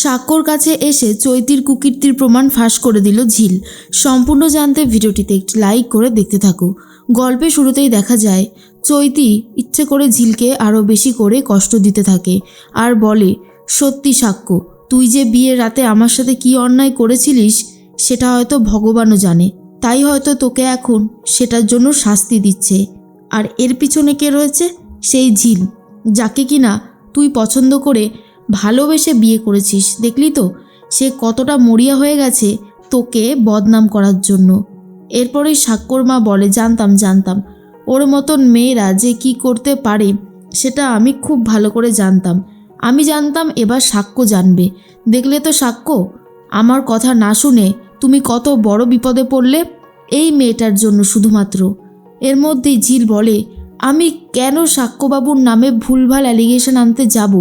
সাক্ষ্যর কাছে এসে চৈতির কুকীর্তির প্রমাণ ফাঁস করে দিল ঝিল। সম্পূর্ণ জানতে ভিডিওটিতে একটি লাইক করে দেখতে থাকো। গল্পে শুরুতেই দেখা যায় চৈতি ইচ্ছে করে ঝিলকে আরও বেশি করে কষ্ট দিতে থাকে আর বলে, সত্যি সাক্ষ্য, তুই যে বিয়ের রাতে আমার সাথে কি অন্যায় করেছিলিস সেটা হয়তো ভগবানও জানে, তাই হয়তো তোকে এখন সেটার জন্য শাস্তি দিচ্ছে। আর এর পিছনে কে রয়েছে? সেই ঝিল, যাকে কিনা তুই পছন্দ করে ভালোবেসে বিয়ে করেছিস। দেখলি তো সে কতটা মরিয়া হয়ে গেছে তোকে বদনাম করার জন্য। এরপরেই সাক্ষ্যর মা বলে, জানতাম ওর মতন মেয়েরা যে কি করতে পারে সেটা আমি খুব ভালো করে জানতাম। আমি জানতাম এবার সাক্ষ্য জানবে। দেখলে তো সাক্ষ্য, আমার কথা না শুনে তুমি কত বড় বিপদে পড়লে এই মেয়েটার জন্য শুধুমাত্র। এর মধ্যেই ঝিল বলে, আমি কেন সাক্ষ্যবাবুর নামে ভুলভাল অ্যালিগেশন আনতে যাব?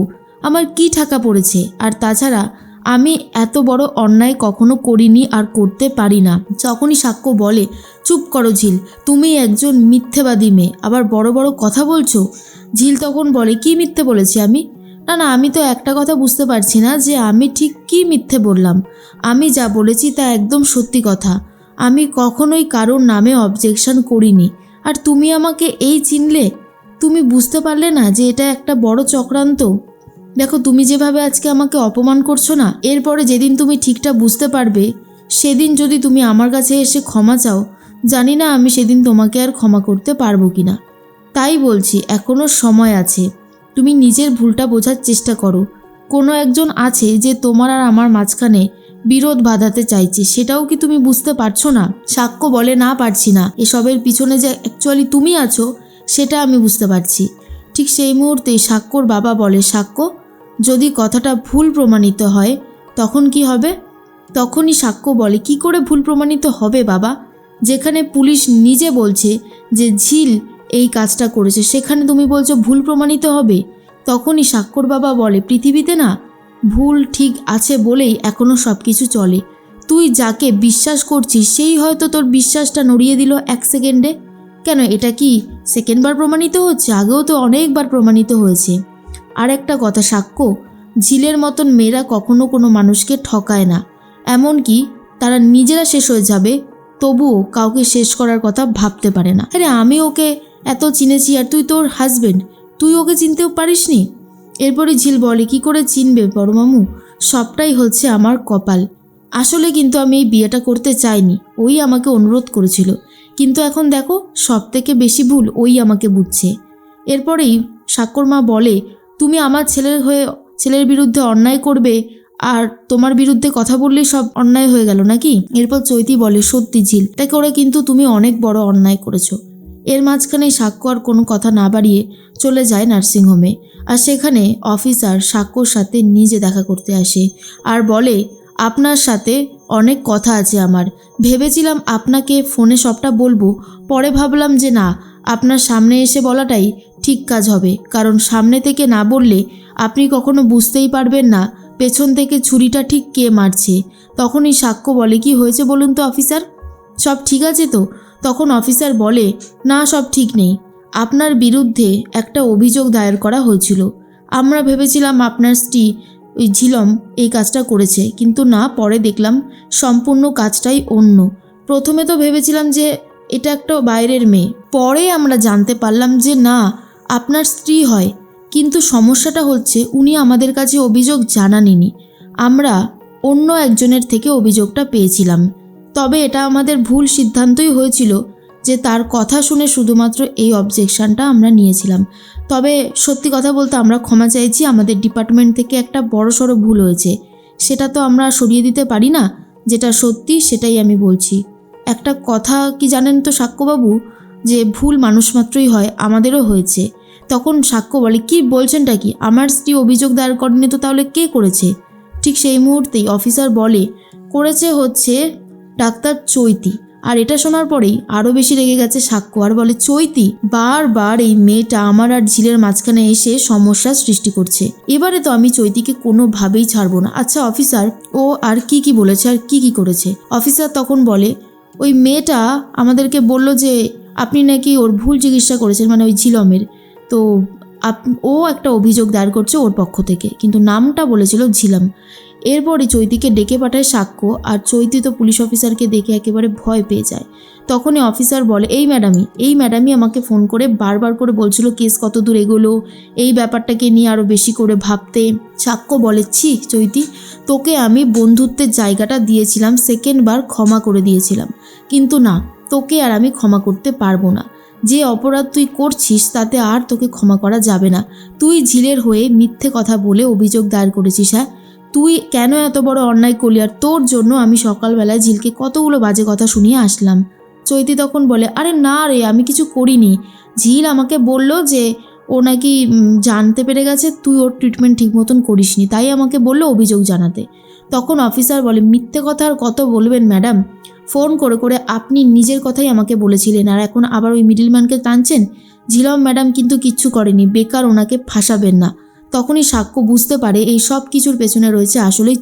আমার কি ঠাকা পড়েছে? আর তাছাড়া আমি এত বড় অন্যায় কখনো করিনি আর করতে পারি না। যখনই সাক্ষ্য বলে, চুপ করো ঝিল, তুমি একজন মিথ্যেবাদী মেয়ে, আবার বড় বড় কথা বলছো। ঝিল তখন বলে, কি মিথ্যে বলেছি আমি? না, আমি তো একটা কথা বুঝতে পারছি না যে আমি ঠিক কি মিথ্যে বললাম। আমি যা বলেছি তা একদম সত্যি কথা। আমি কখনোই কারোর নামে অবজেকশন করিনি। আর তুমি আমাকে এই চিনলে? তুমি বুঝতে পারলে না যে এটা একটা বড় চক্রান্ত? দেখো, তুমি যেভাবে আজকে আমাকে অপমান করছো না, এরপরে যেদিন তুমি ঠিকটা বুঝতে পারবে সেদিন যদি তুমি আমার কাছে এসে ক্ষমা চাও, জানি না আমি সেদিন তোমাকে আর ক্ষমা করতে পারবো কিনা। তাই বলছি, এখনও সময় আছে। তুমি নিজের ভুলটা বোঝার চেষ্টা করো। কোনো একজন আছে যে তোমার আর আমার মাঝখানে বিরোধ বাঁধাতে চাইছে, সেটাও কি তুমি বুঝতে পারছো না? সাক্ষ্য বলে, না পারছি না। এসবের পিছনে যে অ্যাকচুয়ালি তুমি আছো সেটা আমি বুঝতে পারছি। ঠিক সেই মুহূর্তেই সাক্ষ্যর বাবা বলে, সাক্ষ্য, যদি কথাটা ভুল প্রমাণিত হয় তখন কি হবে? তখনই সাক্ষ্য বলে, কি করে ভুল প্রমাণিত হবে বাবা? যেখানে পুলিশ নিজে বলছে যে ঝিল এই কাজটা করেছে, সেখানে তুমি বলছো ভুল প্রমাণিত হবে? তখনই সাক্ষ্যর বাবা বলে, পৃথিবীতে না ভুল ঠিক আছে বলেই এখনও সব কিছু চলে। তুই যাকে বিশ্বাস করছিস সেই হয়তো তোর বিশ্বাসটা নড়িয়ে দিল এক সেকেন্ডে। কেন, এটা কি সেকেন্ডবার প্রমাণিত হচ্ছে? আগেও তো অনেকবার প্রমাণিত হয়েছে। আর একটা কথা সাক্ষ্য, ঝিলের মতন মেয়েরা কখনো কোনো মানুষকে ঠকায় না। এমনকি তারা নিজেরা শেষ হয়ে যাবে তবুও কাউকে শেষ করার কথা ভাবতে পারে না। আরে আমি ওকে এত চিনেছি, আর তুই তোর হাজবেন্ড, তুই ওকে চিনতেও পারিসনি? এরপরে ঝিল বলে, কি করে চিনবে বড় মামু? সবটাই হচ্ছে আমার কপাল। আসলে কিন্তু আমি এই বিয়েটা করতে চাইনি, ওই আমাকে অনুরোধ করেছিল। কিন্তু এখন দেখো, সব থেকে বেশি ভুল ওই আমাকে বুঝছে। এরপরেই সাক্ষ্যর মা বলে, তুমি আমার ছেলের বিরুদ্ধে অন্যায় করবে আর তোমার বিরুদ্ধে কথা বললেই সব অন্যায় হয়ে গেল নাকি? এরপর চৈতি বলে, সত্যি ঝিল, তাকে ওরা কিন্তু তুমি অনেক বড় অন্যায় করেছো। এর মাঝখানে সাক্ষ্য আর কোনো কথা না বাড়িয়ে চলে যায় নার্সিংহোমে। আর সেখানে অফিসার সাক্ষ্যর সাথে নিজে দেখা করতে আসে আর বলে, আপনার সাথে অনেক কথা আছে আমার। ভেবেছিলাম আপনাকে ফোনে সবটা বলবো, পরে ভাবলাম যে না, আপনার সামনে এসে বলাটাই ঠিক কাজ হবে, কারণ সামনে থেকে না বললে আপনি কখনো বুঝতেই পারবেন না পেছন থেকে ছুরিটা ঠিক কে মারছে। তখনই সাক্ষ্য বলে, কি হয়েছে বলুন তো অফিসার, সব ঠিক আছে তো? তখন অফিসার বলে, না, সব ঠিক নেই। আপনার বিরুদ্ধে একটা অভিযোগ দায়ের করা হয়েছিল। আমরা ভেবেছিলাম আপনার স্ত্রী ওই ঝিলম এই কাজটা করেছে, কিন্তু না, পরে দেখলাম সম্পূর্ণ কাজটাই অন্য। প্রথমে তো ভেবেছিলাম যে এটা একটা বাইরের মেয়ে, পরে আমরা জানতে পারলাম যে না, আপনার স্ত্রী হয়। কিন্তু সমস্যাটা হচ্ছে উনি আমাদের কাছে অভিযোগ জানাননি, আমরা অন্য একজনের থেকে অভিযোগটা পেয়েছিলাম। তবে এটা আমাদের ভুল সিদ্ধান্তই হয়েছিল যে তার কথা শুনে শুধুমাত্র এই অবজেকশনটা আমরা নিয়েছিলাম। তবে সত্যি কথা বলতে আমরা ক্ষমা চাইছি, আমাদের ডিপার্টমেন্ট থেকে একটা বড়সড় ভুল হয়েছে, সেটা তো আমরা সরিয়ে দিতে পারি না। যেটা সত্যি সেটাই আমি বলছি। একটা কথা কি জানেন তো সাক্ষ্যবাবু, যে ভুল মানুষ মাত্রই হয়, আমাদেরও হয়েছে। তখন সাক্ষ্য বলে, কি বলছেনটা কি? আমার স্ত্রী অভিযোগ দায়ের করেনি তো তাহলে কে করেছে? ঠিক সেই মুহূর্তেই অফিসার বলে, করেছে হচ্ছে ডাক্তার চৈতি। আর এটা শোনার পরেই আরও বেশি রেগে গেছে সাক্ষ্য আর বলে, চৈতি, বারবার এই মেয়েটা আমার আর ঝিলের মাঝখানে এসে সমস্যার সৃষ্টি করছে। এবারে তো আমি চৈতিকে কোনোভাবেই ছাড়বো না। আচ্ছা অফিসার, ও আর কি বলেছে আর কি করেছে? অফিসার তখন বলে, ওই মেয়েটা আমাদেরকে বলল যে আপনি নাকি ওর ভুল চিকিৎসা করেছেন, মানে ওই ঝিলমের। তো ও একটা অভিযোগ দায়ের করছে ওর পক্ষ থেকে, কিন্তু নামটা বলেছিল ঝিলাম। এরপরই চৈতিকে ডেকে পাঠায় সাক্ষ্য, আর চৈতি তো পুলিশ অফিসারকে দেখে একেবারে ভয় পেয়ে যায়। তখনই অফিসার বলে, এই ম্যাডামই আমাকে ফোন করে বারবার করে বলছিল কেস কত দূর এগোলো, এই ব্যাপারটাকে নিয়ে আরও বেশি করে ভাবতে। সাক্ষ্য বলে, ছি চৈতি, তোকে আমি বন্ধুত্বের জায়গাটা দিয়েছিলাম, সেকেন্ডবার ক্ষমা করে দিয়েছিলাম, কিন্তু না, তোকে আর আমি ক্ষমা করতে পারবো না। যে অপরাধ তুই করছিস তাতে আর তোকে ক্ষমা করা যাবে না। তুই ঝিলের হয়ে মিথ্যে কথা বলে অভিযোগ দায়ের করেছিস। হ্যাঁ, তুই কেন এত বড় অন্যায় করলি? আর তোর জন্য আমি সকালবেলায় ঝিলকে কতগুলো বাজে কথা শুনিয়ে আসলাম। চৈতি তখন বলে, আরে না রে, আমি কিছু করিনি। ঝিল আমাকে বলল যে ও নাকি জানতে পেরে গেছে তুই ওর ট্রিটমেন্ট ঠিক মতন করিসনি, তাই আমাকে বললো অভিযোগ জানাতে। তখন অফিসার বলে, মিথ্যে কথা আর কত বলবেন ম্যাডাম? ফোন করে করে আপনি নিজের কথাই আমাকে বলেছিলেন, আর এখন আবার ওই মিডিলম্যানকে টানছেন। ঝিলম ম্যাডাম কিন্তু কিচ্ছু করেনি, বেকার ওনাকে ফাঁসাবেন না। তখনই সাক্ষ্য বুঝতে পারে এই সব কিছুর পেছনে রয়েছে আসলেই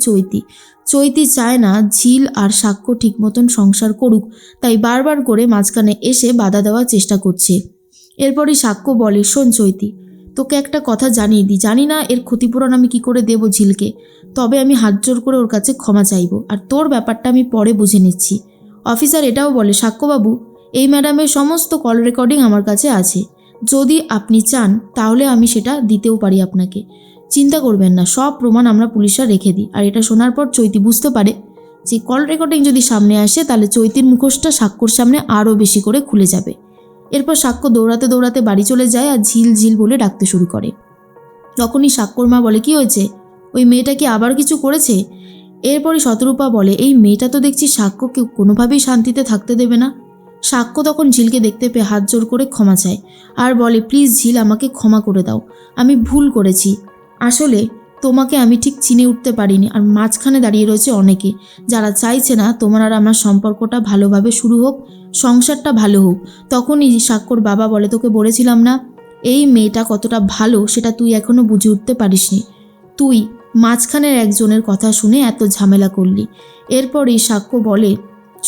চৈতি চায় না ঝিল আর সাক্ষ্য ঠিক মতন সংসার করুক, তাই বারবার করে মাঝখানে এসে বাধা দেওয়ার চেষ্টা করছে। এরপরই সাক্ষ্য বলে, শোন চৈতি, তোকে একটা কথা জানিয়ে দিই, জানি না এর ক্ষতিপূরণ আমি কি করে দেব ঝিলকে, তবে আমি হাত জোর করে ওর কাছে ক্ষমা চাইব, আর তোর ব্যাপারটা আমি পরে বুঝে নিচ্ছি। অফিসার এটাও বলে, সাক্ষ্যবাবু, এই ম্যাডামের সমস্ত কল রেকর্ডিং আমার কাছে আছে, যদি আপনি চান তাহলে আমি সেটা দিতেও পারি আপনাকে। চিন্তা করবেন না, সব প্রমাণ আমরা পুলিশরা রেখে দিই। আর এটা শোনার পর চৈতি বুঝতে পারে যে কল রেকর্ডিং যদি সামনে আসে তাহলে চৈতির মুখোশটা সাক্ষ্যর সামনে আরও বেশি করে খুলে যাবে। এরপর সাক্ষ্য দৌড়াতে দৌড়াতে বাড়ি চলে যায় আর ঝিল বলে ডাকতে শুরু করে। তখনই সাক্ষ্যর মা বলে, কি হয়েছে? ওই মেয়েটা কি আবার কিছু করেছে? এরপরই শতরূপা বলে, এই মেয়েটা তো দেখছি সাক্ষ্যকে কোনোভাবেই শান্তিতে থাকতে দেবে না। সাক্ষ্য তখন ঝিলকে দেখতে পেয়ে হাত জোর করে ক্ষমা চায় আর বলে, প্লিজ ঝিল, আমাকে ক্ষমা করে দাও, আমি ভুল করেছি। আসলে তোমাকে আমি ঠিক চিনে উঠতে পারিনি, আর মাঝখানে দাঁড়িয়ে রয়েছে অনেকে যারা চাইছে না তোমার আর আমার সম্পর্কটা ভালোভাবে শুরু হোক, সংসারটা ভালো হোক। তখনই সাক্ষ্যর বাবা বলে, তোকে বলেছিলাম না এই মেয়েটা কতটা ভালো, সেটা তুই এখনো বুঝে উঠতে পারিসনি। তুই মাঝখানের একজনের কথা শুনে এত ঝামেলা করলি। এরপরই সাক্ষ্য বলে,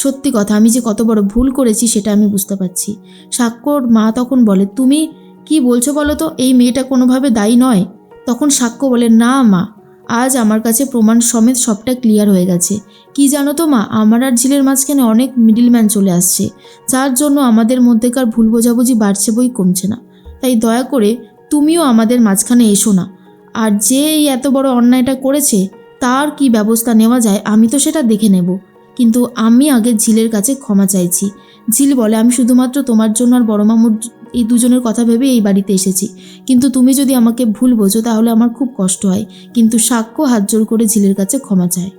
সত্যি কথা, আমি যে কত বড় ভুল করেছি সেটা আমি বুঝতে পারছি। সাক্ষ্যর মা তখন বলে, তুমি কি বলছো বলো তো, এই মেয়েটা কোনোভাবে দায়ী নয়? তখন সাক্ষ্য বলে, না মা, আজ আমার কাছে প্রমাণ সমেত সবটা ক্লিয়ার হয়ে গেছে। কি জানো তো মা, আমার আর ঝিলের মাঝখানে অনেক মিডিলম্যান চলে আসছে, যার জন্য আমাদের মধ্যেকার ভুল বোঝাবুঝি বাড়ছে বই কমছে না। তাই দয়া করে তুমিও আমাদের মাঝখানে এসো না, আর যে এই এত বড় অন্যায়টা করেছে তার কি ব্যবস্থা নেওয়া যায় আমি তো সেটা দেখে নেব, কিন্তু আমি আগে ঝিলের কাছে ক্ষমা চাইছি। ঝিল বলে, আমি শুধুমাত্র তোমার জন্য আর বড় মামুর এই দুজনের কথা ভেবে এই বাড়িতে এসেছি, কিন্তু তুমি যদি আমাকে ভুল বোঝো তাহলে আমার খুব কষ্ট হয়। কিন্তু সাক্ষ্য হাত জোর করে ঝিলের কাছে ক্ষমা চায়।